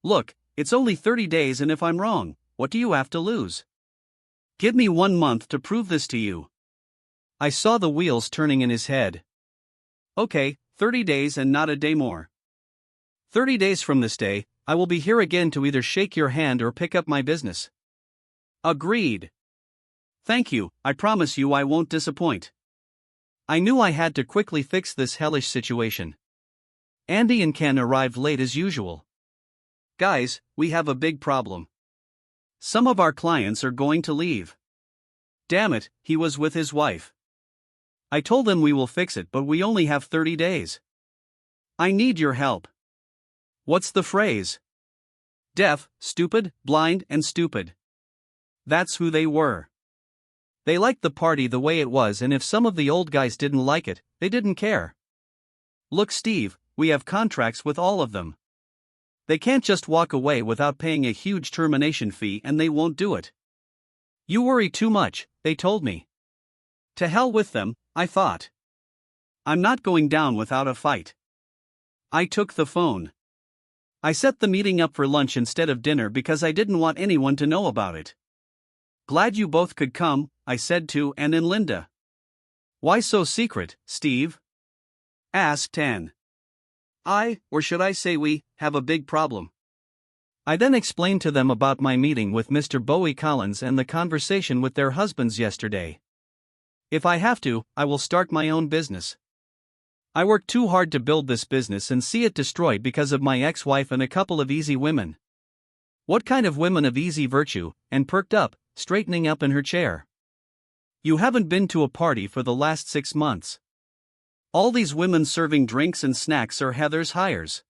Look, it's only 30 days and if I'm wrong, what do you have to lose? Give me 1 month to prove this to you. I saw the wheels turning in his head. Okay, 30 days and not a day more. 30 days from this day, I will be here again to either shake your hand or pick up my business. Agreed. Thank you, I promise you I won't disappoint. I knew I had to quickly fix this hellish situation. Andy and Ken arrived late as usual. Guys, we have a big problem. Some of our clients are going to leave. Damn it, he was with his wife. I told them we will fix it but we only have 30 days. I need your help. What's the phrase? Deaf, stupid, blind, and stupid. That's who they were. They liked the party the way it was and if some of the old guys didn't like it, they didn't care. Look Steve, we have contracts with all of them. They can't just walk away without paying a huge termination fee and they won't do it. You worry too much, they told me. To hell with them, I thought. I'm not going down without a fight. I took the phone. I set the meeting up for lunch instead of dinner because I didn't want anyone to know about it. Glad you both could come, I said to Ann and Linda. Why so secret, Steve? Asked Anne. Or should I say we, have a big problem. I then explained to them about my meeting with Mr. Bowie Collins and the conversation with their husbands yesterday. If I have to, I will start my own business. I worked too hard to build this business and see it destroyed because of my ex-wife and a couple of easy women. What kind of women of easy virtue? And perked up, straightening up in her chair. You haven't been to a party for the last 6 months. All these women serving drinks and snacks are Heather's hires.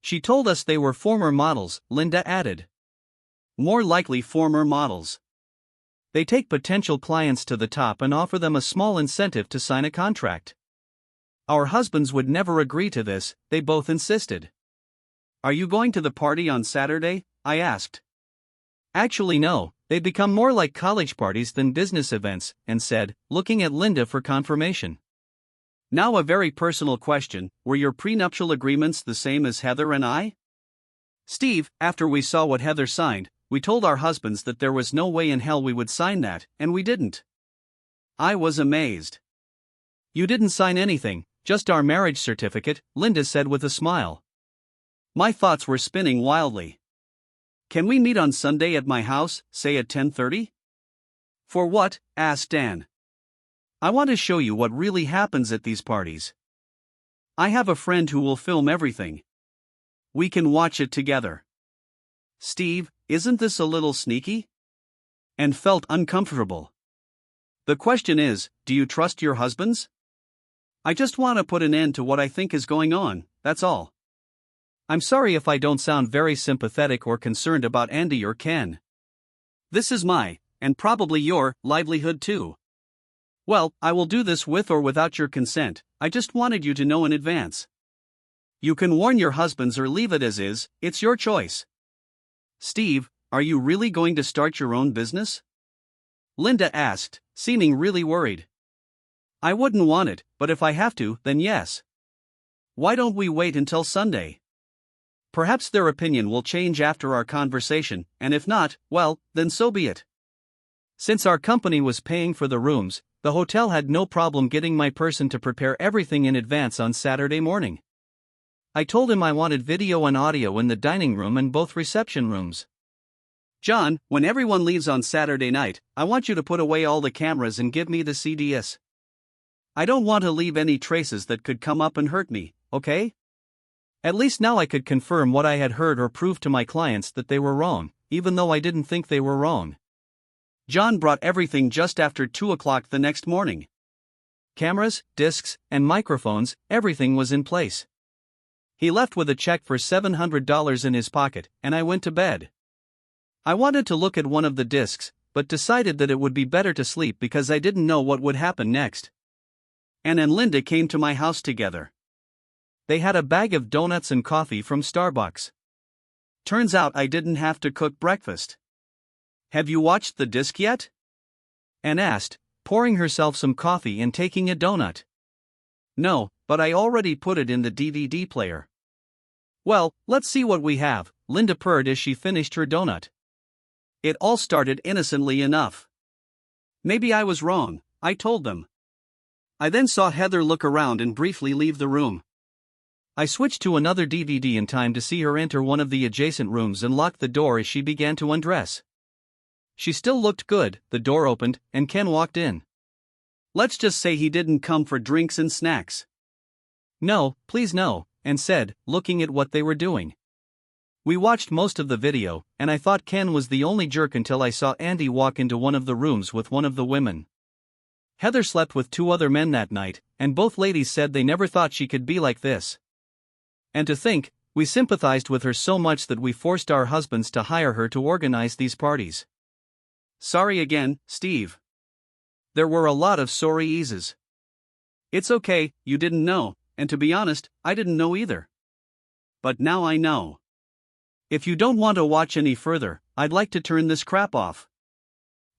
She told us they were former models, Linda added. More likely former models. They take potential clients to the top and offer them a small incentive to sign a contract. Our husbands would never agree to this, they both insisted. Are you going to the party on Saturday? I asked. Actually no, they become more like college parties than business events, and said, looking at Linda for confirmation. Now a very personal question, were your prenuptial agreements the same as Heather and I? Steve, after we saw what Heather signed, we told our husbands that there was no way in hell we would sign that, and we didn't. I was amazed. You didn't sign anything, just our marriage certificate, Linda said with a smile. My thoughts were spinning wildly. Can we meet on Sunday at my house, say at 10:30? For what? Asked Dan. I want to show you what really happens at these parties. I have a friend who will film everything. We can watch it together. Steve, isn't this a little sneaky? And felt uncomfortable. The question is, do you trust your husbands? I just want to put an end to what I think is going on, that's all. I'm sorry if I don't sound very sympathetic or concerned about Andy or Ken. This is my, and probably your, livelihood too. Well, I will do this with or without your consent, I just wanted you to know in advance. You can warn your husbands or leave it as is, it's your choice. Steve, are you really going to start your own business? Linda asked, seeming really worried. I wouldn't want it, but if I have to, then yes. Why don't we wait until Sunday? Perhaps their opinion will change after our conversation, and if not, well, then so be it. Since our company was paying for the rooms, the hotel had no problem getting my person to prepare everything in advance on Saturday morning. I told him I wanted video and audio in the dining room and both reception rooms. John, when everyone leaves on Saturday night, I want you to put away all the cameras and give me the CDs. I don't want to leave any traces that could come up and hurt me, okay? At least now I could confirm what I had heard or prove to my clients that they were wrong, even though I didn't think they were wrong. John brought everything just after 2 o'clock the next morning. Cameras, discs, and microphones, everything was in place. He left with a check for $700 in his pocket, and I went to bed. I wanted to look at one of the discs, but decided that it would be better to sleep because I didn't know what would happen next. Anne and Linda came to my house together. They had a bag of donuts and coffee from Starbucks. Turns out I didn't have to cook breakfast. Have you watched the disc yet? Anne asked, pouring herself some coffee and taking a donut. No, but I already put it in the DVD player. Well, let's see what we have, Linda purred as she finished her donut. It all started innocently enough. Maybe I was wrong, I told them. I then saw Heather look around and briefly leave the room. I switched to another DVD in time to see her enter one of the adjacent rooms and lock the door as she began to undress. She still looked good, the door opened, and Ken walked in. Let's just say he didn't come for drinks and snacks. No, please no, Anne said, looking at what they were doing. We watched most of the video, and I thought Ken was the only jerk until I saw Andy walk into one of the rooms with one of the women. Heather slept with 2 other men that night, and both ladies said they never thought she could be like this. And to think, we sympathized with her so much that we forced our husbands to hire her to organize these parties. Sorry again, Steve. There were a lot of sorry eases. It's okay, you didn't know, and to be honest, I didn't know either. But now I know. If you don't want to watch any further, I'd like to turn this crap off.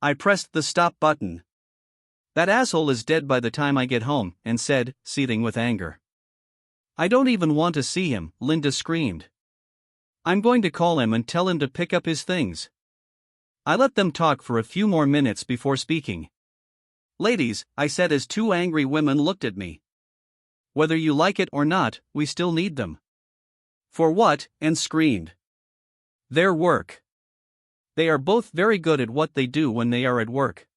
I pressed the stop button. That asshole is dead by the time I get home, Anne said, seething with anger. I don't even want to see him, Linda screamed. I'm going to call him and tell him to pick up his things. I let them talk for a few more minutes before speaking. Ladies, I said as two angry women looked at me. Whether you like it or not, we still need them. For what? And screamed. Their work. They are both very good at what they do when they are at work.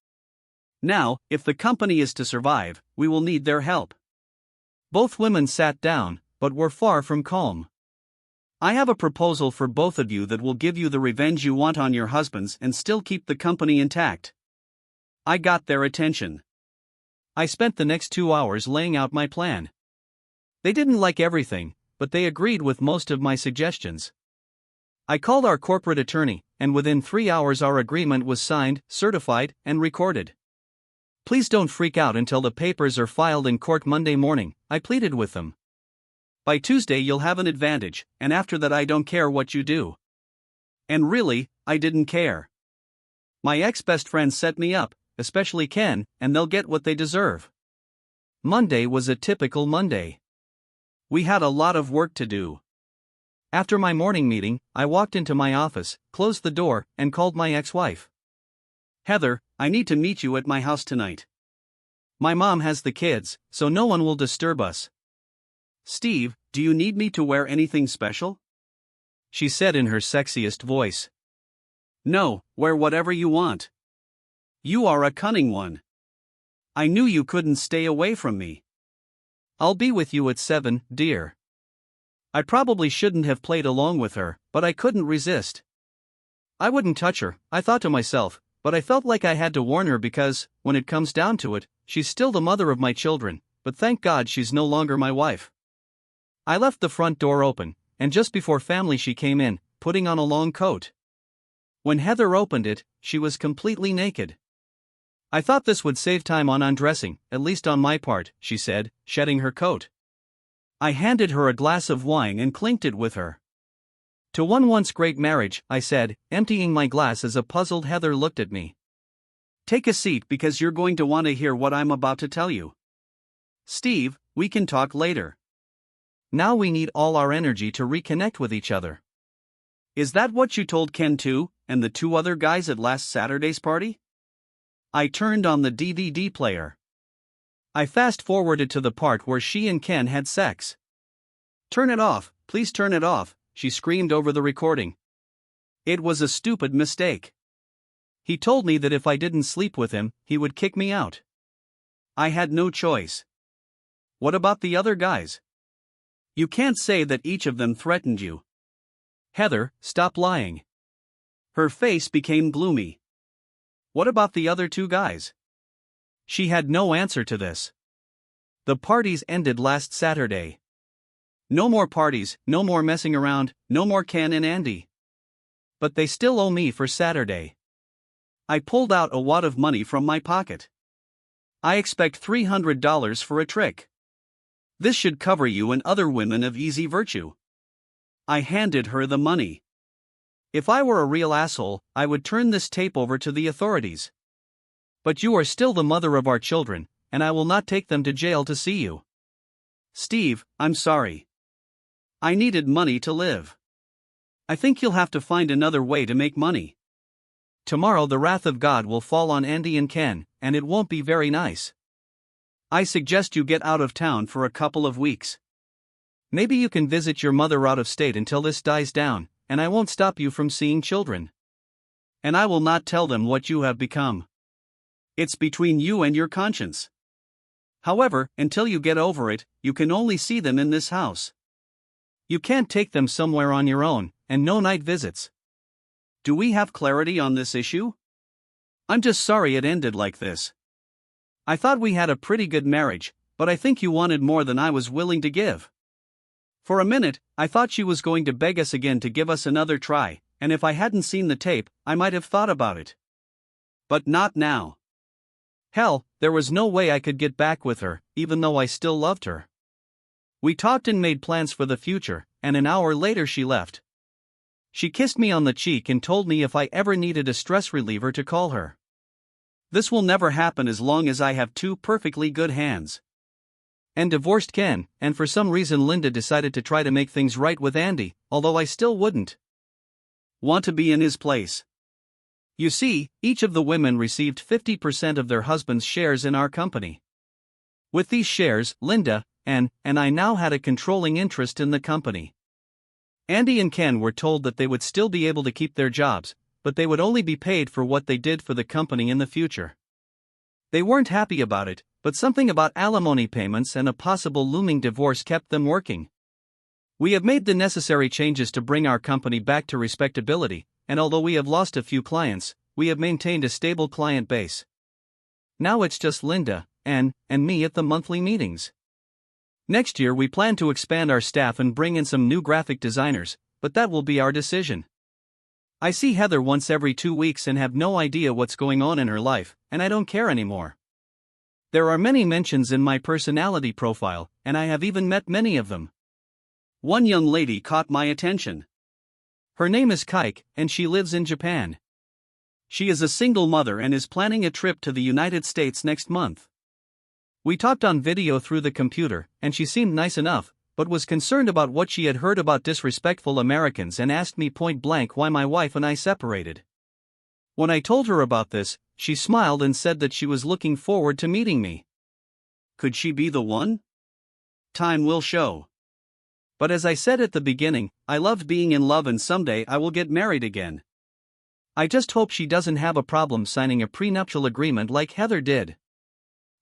Now, if the company is to survive, we will need their help. Both women sat down, but were far from calm. I have a proposal for both of you that will give you the revenge you want on your husbands and still keep the company intact. I got their attention. I spent the next 2 hours laying out my plan. They didn't like everything, but they agreed with most of my suggestions. I called our corporate attorney, and within 3 hours our agreement was signed, certified, and recorded. Please don't freak out until the papers are filed in court Monday morning, I pleaded with them. By Tuesday you'll have an advantage, and after that I don't care what you do. And really, I didn't care. My ex-best friends set me up, especially Ken, and they'll get what they deserve. Monday was a typical Monday. We had a lot of work to do. After my morning meeting, I walked into my office, closed the door, and called my ex-wife. Heather, I need to meet you at my house tonight. My mom has the kids, so no one will disturb us. Steve, do you need me to wear anything special? She said in her sexiest voice. No, wear whatever you want. You are a cunning one. I knew you couldn't stay away from me. I'll be with you at 7, dear. I probably shouldn't have played along with her, but I couldn't resist. I wouldn't touch her, I thought to myself, but I felt like I had to warn her because, when it comes down to it, she's still the mother of my children, but thank God she's no longer my wife. I left the front door open, and just before family she came in, putting on a long coat. When Heather opened it, she was completely naked. I thought this would save time on undressing, at least on my part, she said, shedding her coat. I handed her a glass of wine and clinked it with her. To one once great marriage, I said, emptying my glass as a puzzled Heather looked at me. Take a seat because you're going to want to hear what I'm about to tell you. Steve, we can talk later. Now we need all our energy to reconnect with each other. Is that what you told Ken too, and the 2 other guys at last Saturday's party? I turned on the DVD player. I fast-forwarded to the part where she and Ken had sex. Turn it off, please turn it off, she screamed over the recording. It was a stupid mistake. He told me that if I didn't sleep with him, he would kick me out. I had no choice. What about the other guys? You can't say that each of them threatened you. Heather, stop lying. Her face became gloomy. What about the other 2 guys? She had no answer to this. The parties ended last Saturday. No more parties, no more messing around, no more Ken and Andy. But they still owe me for Saturday. I pulled out a wad of money from my pocket. I expect $300 for a trick. This should cover you and other women of easy virtue. I handed her the money. If I were a real asshole, I would turn this tape over to the authorities. But you are still the mother of our children, and I will not take them to jail to see you. Steve, I'm sorry. I needed money to live. I think you'll have to find another way to make money. Tomorrow the wrath of God will fall on Andy and Ken, and it won't be very nice. I suggest you get out of town for a couple of weeks. Maybe you can visit your mother out of state until this dies down, and I won't stop you from seeing children. And I will not tell them what you have become. It's between you and your conscience. However, until you get over it, you can only see them in this house. You can't take them somewhere on your own, and no night visits. Do we have clarity on this issue? I'm just sorry it ended like this. I thought we had a pretty good marriage, but I think you wanted more than I was willing to give. For a minute, I thought she was going to beg us again to give us another try, and if I hadn't seen the tape, I might have thought about it. But not now. Hell, there was no way I could get back with her, even though I still loved her. We talked and made plans for the future, and an hour later she left. She kissed me on the cheek and told me if I ever needed a stress reliever to call her. This will never happen as long as I have 2 perfectly good hands. And divorced Ken, and for some reason Linda decided to try to make things right with Andy, although I still wouldn't want to be in his place. You see, each of the women received 50% of their husband's shares in our company. With these shares, Linda and I now had a controlling interest in the company. Andy and Ken were told that they would still be able to keep their jobs, but they would only be paid for what they did for the company in the future. They weren't happy about it, but something about alimony payments and a possible looming divorce kept them working. We have made the necessary changes to bring our company back to respectability, and although we have lost a few clients, we have maintained a stable client base. Now it's just Linda and me at the monthly meetings. Next year we plan to expand our staff and bring in some new graphic designers, but that will be our decision. I see Heather once every 2 weeks and have no idea what's going on in her life, and I don't care anymore. There are many mentions in my personality profile, and I have even met many of them. One young lady caught my attention. Her name is Kaik, and she lives in Japan. She is a single mother and is planning a trip to the United States next month. We talked on video through the computer, and she seemed nice enough, but was concerned about what she had heard about disrespectful Americans and asked me point blank why my wife and I separated. When I told her about this, she smiled and said that she was looking forward to meeting me. Could she be the one? Time will show. But as I said at the beginning, I loved being in love and someday I will get married again. I just hope she doesn't have a problem signing a prenuptial agreement like Heather did.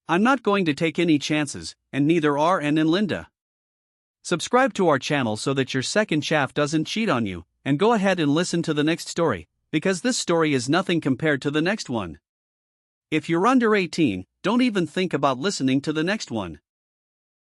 I'm not going to take any chances, and neither are Ann and Linda. Subscribe to our channel so that your second chaff doesn't cheat on you, and go ahead and listen to the next story, because this story is nothing compared to the next one. If you're under 18, don't even think about listening to the next one.